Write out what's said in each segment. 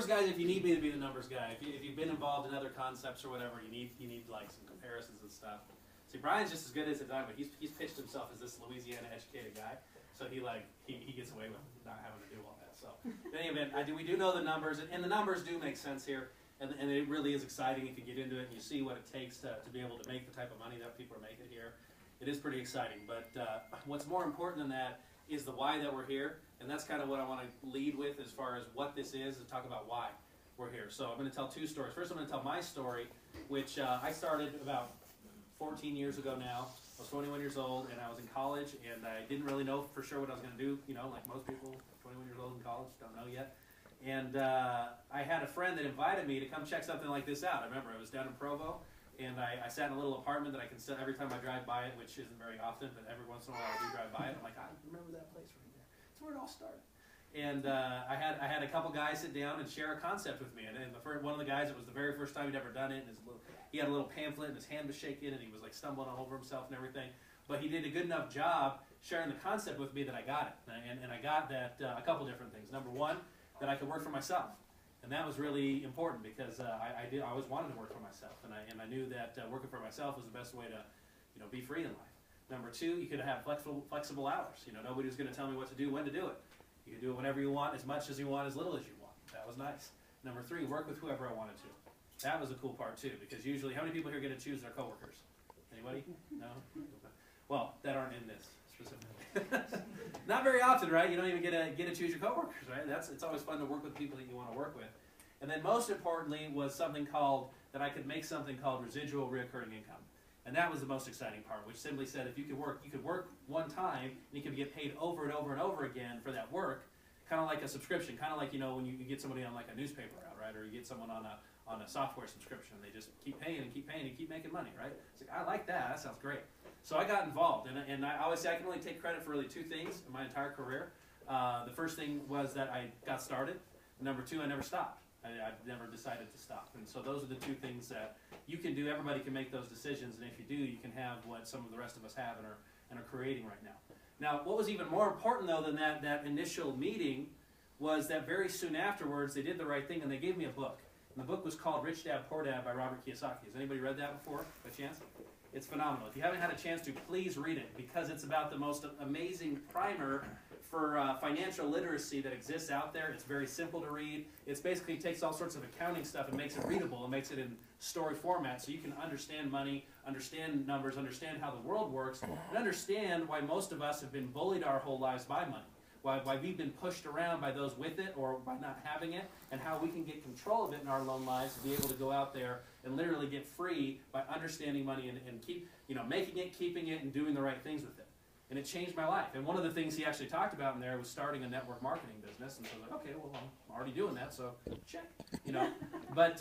numbers guys, if you need me to be the numbers guy, if you've been involved in other concepts or whatever, you need like some comparisons and stuff. See, Brian's just as good as a dime, but he's pitched himself as this Louisiana educated guy, so he gets away with not having to do all that. So in any event, we do know the numbers, and the numbers do make sense here, and it really is exciting if you get into it and you see what it takes to be able to make the type of money that people are making here. It is pretty exciting, but what's more important than that is the why that we're here, and that's kind of what I want to lead with as far as what this is, and talk about why we're here. So I'm going to tell two stories. First, I'm going to tell my story, which I started about 14 years ago now. I was 21 years old, and I was in college, and I didn't really know for sure what I was going to do, you know, like most people, 21 years old in college, don't know yet. And I had a friend that invited me to come check something like this out. I remember it was down in Provo, and I sat in a little apartment that I can sit every time I drive by it, which isn't very often, but every once in a while I do drive by it. I'm like, I remember that place right there. That's where it all started. And I had a couple guys sit down and share a concept with me. And one of the guys, it was the very first time he'd ever done it. And he had a little pamphlet, and his hand was shaking, and he was like stumbling all over himself and everything. But he did a good enough job sharing the concept with me that I got it. And I got that a couple different things. Number one, that I could work for myself. And that was really important because I always wanted to work for myself, and I knew that working for myself was the best way to, be free in life. Number two, you could have flexible hours. Nobody was going to tell me what to do, when to do it. You could do it whenever you want, as much as you want, as little as you want. That was nice. Number three, work with whoever I wanted to. That was a cool part too, because usually, how many people here get to choose their coworkers? Anybody? No? Well, that aren't in this specifically. Not very often, right? You don't even get to choose your coworkers, right? It's always fun to work with people that you want to work with. And then most importantly was something called, that I could make something called residual reoccurring income. And that was the most exciting part, which simply said if you could work one time, and you could get paid over and over and over again for that work, kind of like a subscription, kind of like, when you get somebody on like a newspaper route, right? Or you get someone on a software subscription. They just keep paying and keep paying and keep making money, right? It's like, I like that. That sounds great. So I got involved, and I always say I can only take credit for really two things in my entire career. The first thing was that I got started. Number two, I never stopped. I never decided to stop. And so those are the two things that you can do. Everybody can make those decisions, and if you do, you can have what some of the rest of us have and are creating right now. Now, what was even more important, though, than that initial meeting was that very soon afterwards, they did the right thing, and they gave me a book. And the book was called Rich Dad, Poor Dad by Robert Kiyosaki. Has anybody read that before, by chance? It's phenomenal. If you haven't had a chance to, please read it, because it's about the most amazing primer for financial literacy that exists out there. It's very simple to read. It basically takes all sorts of accounting stuff and makes it readable and makes it in story format so you can understand money, understand numbers, understand how the world works, and understand why most of us have been bullied our whole lives by money. Why we've been pushed around by those with it or by not having it, and how we can get control of it in our own lives to be able to go out there and literally get free by understanding money and keep, making it, keeping it, and doing the right things with it. And it changed my life. And one of the things he actually talked about in there was starting a network marketing business. And so I was like, okay, well, I'm already doing that, so check, But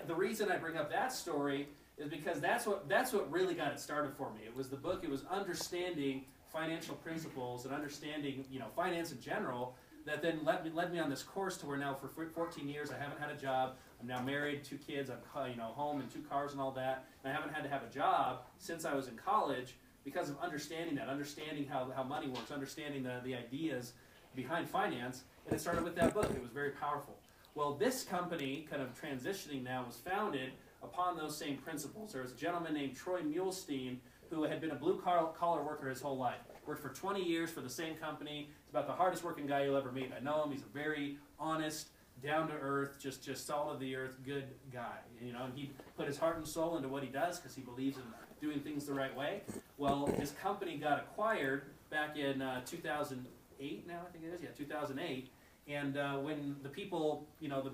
the reason I bring up that story is because that's what really got it started for me. It was the book. It was understanding financial principles and understanding, finance in general, that then led me on this course to where now for 14 years I haven't had a job. I'm now married, 2 kids, I'm home and 2 cars and all that. And I haven't had to have a job since I was in college because of understanding that, understanding how money works, understanding the ideas behind finance. And it started with that book. It was very powerful. Well, this company, kind of transitioning now, was founded upon those same principles. There was a gentleman named Troy Muhlstein who had been a blue-collar worker his whole life. Worked for 20 years for the same company. He's about the hardest working guy you'll ever meet. I know him. He's a very honest, down-to-earth, just salt-of-the-earth, good guy. And he put his heart and soul into what he does because he believes in doing things the right way. Well, his company got acquired back in 2008 now, I think it is. Yeah, 2008. And when the people,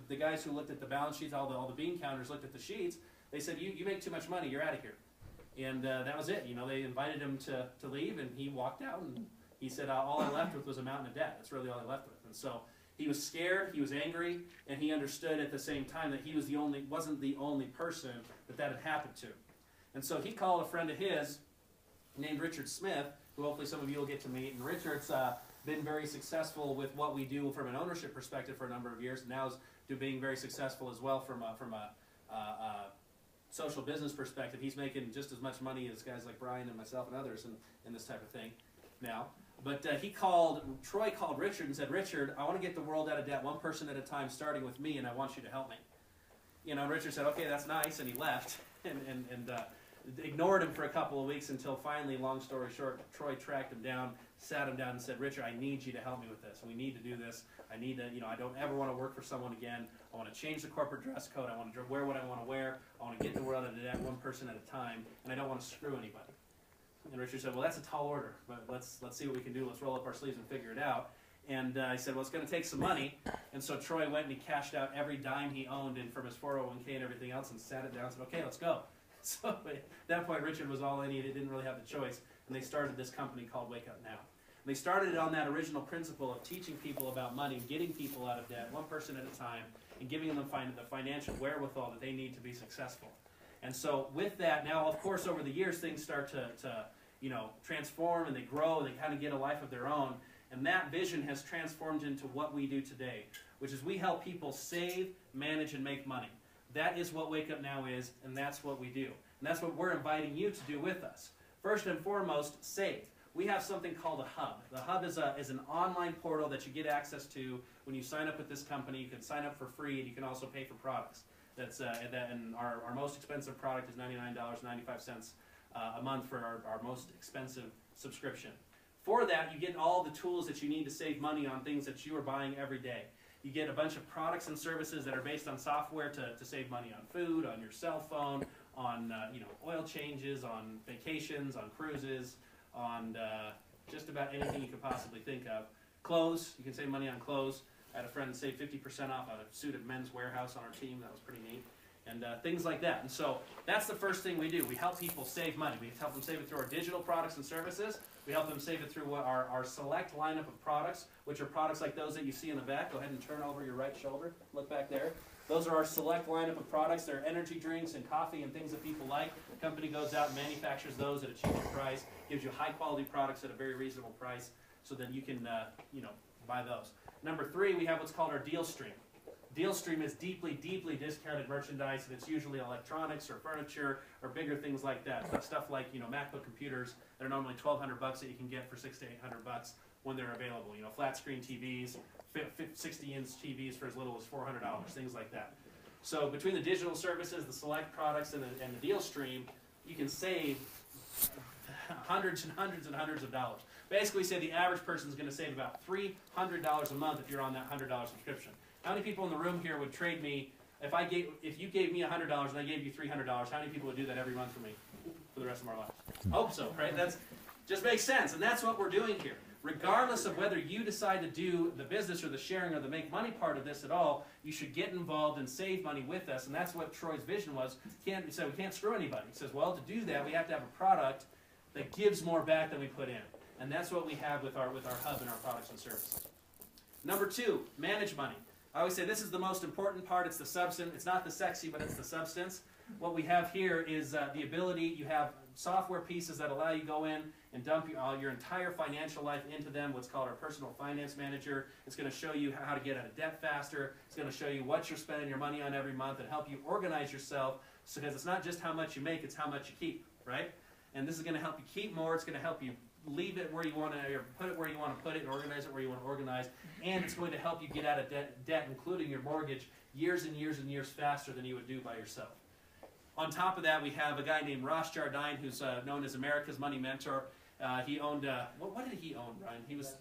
the guys who looked at the balance sheets, all the bean counters looked at the sheets, they said, you make too much money, you're out of here. And that was it. They invited him to leave, and he walked out, and he said, all I left with was a mountain of debt. That's really all I left with. And so he was scared, he was angry, and he understood at the same time that he wasn't the only person that had happened to. And so he called a friend of his named Richard Smith, who hopefully some of you will get to meet. And Richard's been very successful with what we do from an ownership perspective for a number of years, and now is being very successful as well from a social business perspective. He's making just as much money as guys like Brian and myself and others in this type of thing now. But Troy called Richard and said, Richard, I want to get the world out of debt one person at a time, starting with me, and I want you to help me. You know, and Richard said, okay, that's nice, and he left, and ignored him for a couple of weeks until finally, long story short, Troy tracked him down, sat him down and said, Richard, I need you to help me with this. We need to do this. I need to, I don't ever want to work for someone again. I want to change the corporate dress code. I want to wear what I want to wear. I want to get the world out of debt one person at a time, and I don't want to screw anybody. And Richard said, well, that's a tall order, but let's see what we can do. Let's roll up our sleeves and figure it out. And I said, well, it's going to take some money. And so Troy went and he cashed out every dime he owned from his 401k and everything else and sat it down and said, okay, let's go. So at that point, Richard was all in. He didn't really have the choice. And they started this company called Wake Up Now. And they started it on that original principle of teaching people about money, getting people out of debt, one person at a time, and giving them the financial wherewithal that they need to be successful. And so with that, now, of course, over the years, things start to transform, and they grow, and they kind of get a life of their own. And that vision has transformed into what we do today, which is we help people save, manage, and make money. That is what Wake Up Now is, and that's what we do. And that's what we're inviting you to do with us. First and foremost, save. We have something called a hub. The hub is an online portal that you get access to when you sign up with this company. You can sign up for free, and you can also pay for products. And our most expensive product is $99.95 a month for our most expensive subscription. For that, you get all the tools that you need to save money on things that you are buying every day. You get a bunch of products and services that are based on software to save money on food, on your cell phone, on oil changes, on vacations, on cruises, on just about anything you could possibly think of. Clothes, you can save money on clothes. I had a friend save 50% off a suit at Men's Warehouse on our team. That was pretty neat. And things like that. And so that's the first thing we do. We help people save money. We help them save it through our digital products and services. We help them save it through our select lineup of products, which are products like those that you see in the back. Go ahead and turn over your right shoulder. Look back there. Those are our select lineup of products. They're energy drinks and coffee and things that people like. The company goes out and manufactures those at a cheaper price, gives you high-quality products at a very reasonable price so that you can buy those. Number 3, we have what's called our deal stream. Deal stream is deeply, deeply discounted merchandise, and it's usually electronics or furniture or bigger things like that. Stuff like MacBook computers that are normally $1,200 that you can get for $600 to $800 when they're available. Flat screen TVs, 60-inch TVs for as little as $400, things like that. So between the digital services, the select products, and the deal stream, you can save hundreds and hundreds and hundreds of dollars. Basically, say the average person is going to save about $300 a month if you're on that $100 subscription. How many people in the room here would trade me, if you gave me $100 and I gave you $300, how many people would do that every month for me for the rest of our lives? Hope so, right? That just makes sense, and that's what we're doing here. Regardless of whether you decide to do the business or the sharing or the make money part of this at all, you should get involved and save money with us, and that's what Troy's vision was. He said we can't screw anybody. He says, well, to do that, we have to have a product that gives more back than we put in, and that's what we have with our hub and our products and services. Number 2, manage money. I always say this is the most important part. It's the substance. It's not the sexy, but it's the substance. What we have here is the ability. You have software pieces that allow you to go in and dump your entire financial life into them, what's called our personal finance manager. It's going to show you how to get out of debt faster. It's going to show you what you're spending your money on every month and help you organize yourself, because it's not just how much you make, it's how much you keep, right? And this is going to help you keep more. It's going to help you leave it where you want to, or put it where you want to put it, and organize it where you want to organize. And it's going to help you get out of debt, including your mortgage, years and years and years faster than you would do by yourself. On top of that, we have a guy named Ross Jardine, who's known as America's Money Mentor. He owned, what did he own, Brian? He was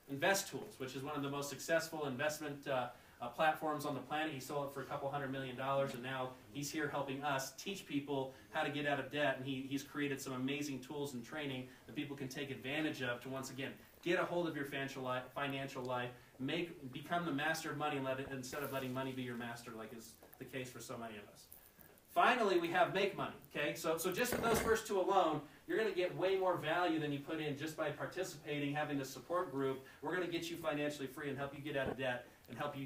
Invest Tools, which is one of the most successful investment platforms on the planet. He sold it for $200 million, and now he's here helping us teach people how to get out of debt. And he's created some amazing tools and training that people can take advantage of to, once again, get a hold of your financial life, become the master of money instead of letting money be your master, like is the case for so many of us. Finally, we have make money. Okay, so just with those first 2 alone, you're going to get way more value than you put in just by participating, having the support group. We're going to get you financially free and help you get out of debt, and help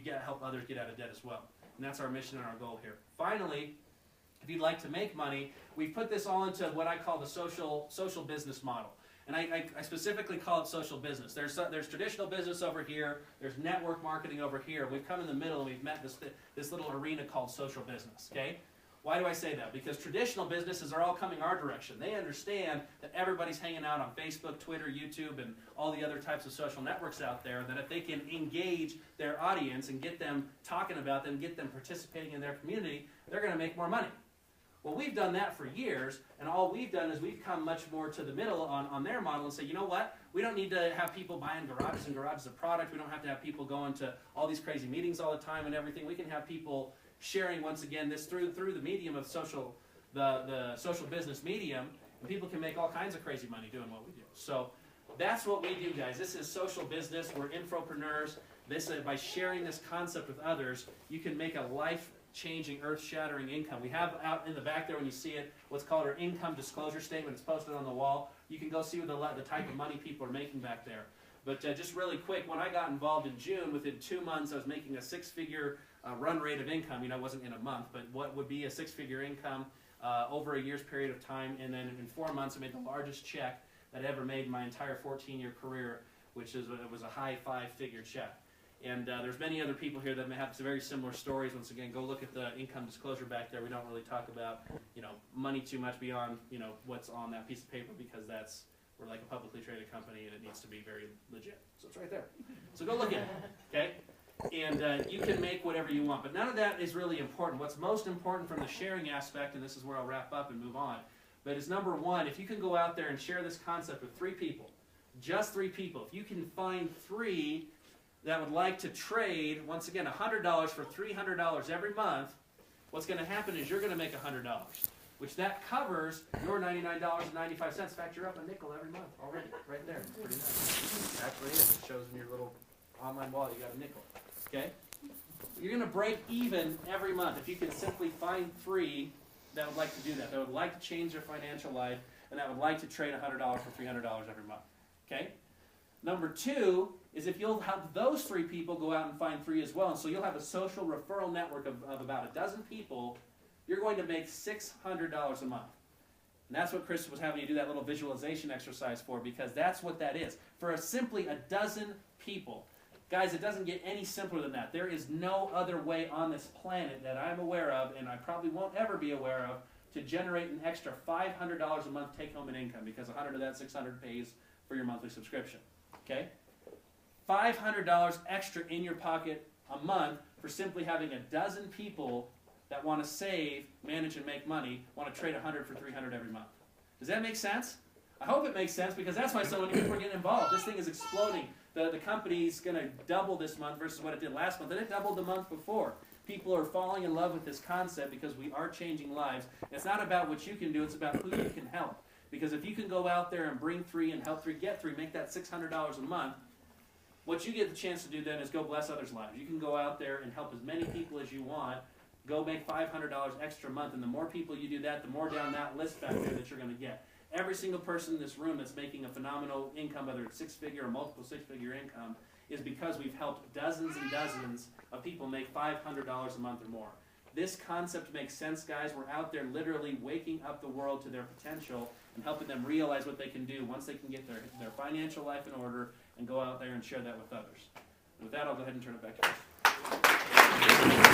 others get out of debt as well. And that's our mission and our goal here. Finally, if you'd like to make money, we've put this all into what I call the social business model. And I specifically call it social business. There's traditional business over here. There's network marketing over here. We've come in the middle and we've met this little arena called social business. Okay. Why do I say that? Because traditional businesses are all coming our direction. They understand that everybody's hanging out on Facebook, Twitter, YouTube, and all the other types of social networks out there, that if they can engage their audience and get them talking about them, get them participating in their community, they're going to make more money. Well, we've done that for years, and all we've done is we've come much more to the middle on their model and say, you know what? We don't need to have people buying garages and garages of product. We don't have to have people going to all these crazy meetings all the time and everything. We can have people sharing, once again, this through the medium of the social business medium, and people can make all kinds of crazy money doing what we do. So that's what we do, guys. This is social business. We're infopreneurs. By sharing this concept with others, you can make a life-changing, earth-shattering income. We have out in the back there, when you see it, what's called our income disclosure statement. It's posted on the wall. You can go see the type of money people are making back there. But just really quick, when I got involved in June, within 2 months, I was making a six-figure run rate of income. You know, it wasn't in a month, but what would be a six-figure income over a year's period of time. And then in 4 months, I made the largest check that I ever made in my entire 14-year career, which was a high five-figure check. And there's many other people here that may have some very similar stories. Once again, go look at the income disclosure back there. We don't really talk about, you know, money too much beyond, you know, what's on that piece of paper, because we're like a publicly traded company and it needs to be very legit. So it's right there. So go look at it, okay? And you can make whatever you want. But none of that is really important. What's most important from the sharing aspect, and this is where I'll wrap up and move on, but is number one, if you can go out there and share this concept with 3 people, just 3 people, if you can find 3 that would like to trade, once again, $100 for $300 every month, what's going to happen is you're going to make $100, which that covers your $99.95. In fact, you're up a nickel every month already, right there. It's pretty nice. Actually, it shows in your little online wallet you got a nickel. Okay? You're going to break even every month if you can simply find 3 that would like to do that would like to change their financial life, and that would like to trade $100 for $300 every month. Okay? Number 2 is if you'll have those 3 people go out and find 3 as well, and so you'll have a social referral network of about a dozen people, you're going to make $600 a month. And that's what Chris was having you do that little visualization exercise for, because that's what that is. For simply a dozen people. Guys, it doesn't get any simpler than that. There is no other way on this planet that I'm aware of, and I probably won't ever be aware of, to generate an extra $500 a month take-home in income, because 100 of that 600 pays for your monthly subscription. Okay? $500 extra in your pocket a month for simply having a dozen people that want to save, manage, and make money, want to trade 100 for 300 every month. Does that make sense? I hope it makes sense, because that's why so many people are getting involved. This thing is exploding. The company's going to double this month versus what it did last month, and it doubled the month before. People are falling in love with this concept because we are changing lives. It's not about what you can do, it's about who you can help. Because if you can go out there and bring 3 and help 3, get 3, make that $600 a month, what you get the chance to do then is go bless others' lives. You can go out there and help as many people as you want, go make $500 extra a month, and the more people you do that, the more down that list back there that you're going to get. Every single person in this room that's making a phenomenal income, whether it's 6-figure or multiple 6-figure income, is because we've helped dozens and dozens of people make $500 a month or more. This concept makes sense, guys. We're out there literally waking up the world to their potential and helping them realize what they can do once they can get their financial life in order and go out there and share that with others. And with that, I'll go ahead and turn it back to you.